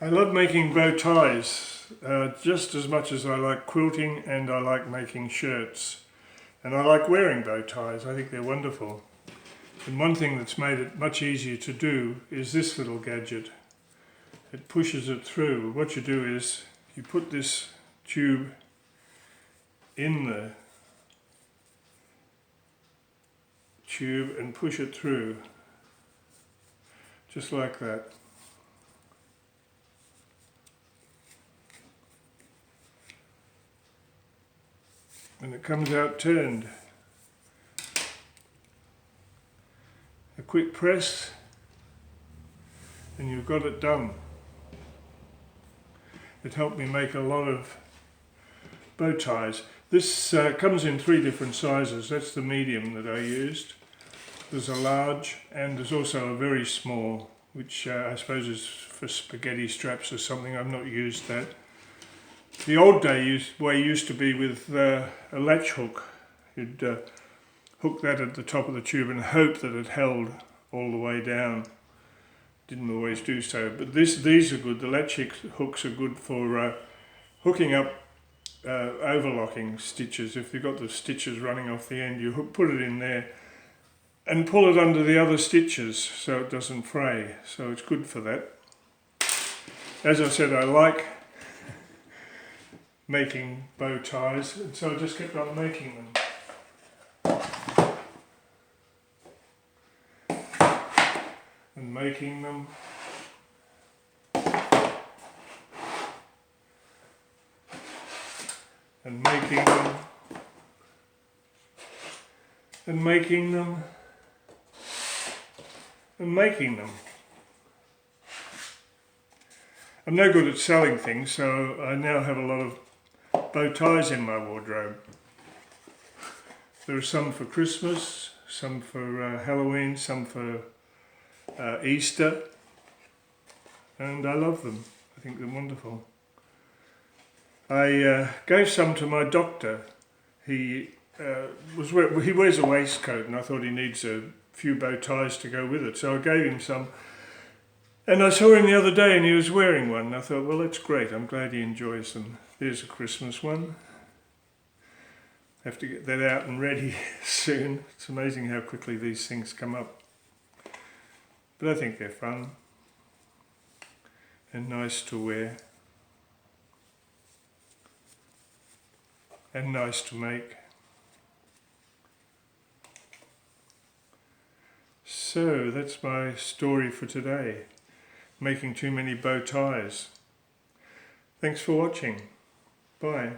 I love making bow ties just as much as I like quilting, and I like making shirts. And I like wearing bow ties. I think they're wonderful. And one thing that's made it much easier to do is this little gadget. It pushes it through. What you do is you put this tube in the tube and push it through, just like that. And it comes out turned. A quick press and you've got it done. It helped me make a lot of bow ties. This comes in 3 different sizes. That's the medium that I used. There's a large and there's also a very small, which I suppose is for spaghetti straps or something. I've not used that. The old way used to be with a latch hook. You'd hook that at the top of the tube and hope that it held all the way down. Didn't always do so, but these are good. The latch hooks are good for hooking up overlocking stitches. If you've got the stitches running off the end, you put it in there and pull it under the other stitches so it doesn't fray. So it's good for that. As I said, I like making bow ties, and so I just kept on making them. And making them. And making them. And making them. And making them. I'm no good at selling things, so I now have a lot of bow ties in my wardrobe. There are some for Christmas, some for Halloween, some for Easter, and I love them. I think they're wonderful. I gave some to my doctor. He wears a waistcoat, and I thought he needs a few bow ties to go with it, so I gave him some. And I saw him the other day and he was wearing one. And I thought, well, that's great. I'm glad he enjoys them. There's a Christmas one. Have to get that out and ready soon. It's amazing how quickly these things come up. But I think they're fun and nice to wear and nice to make. So that's my story for today. Making too many bow ties. Thanks for watching. Bye.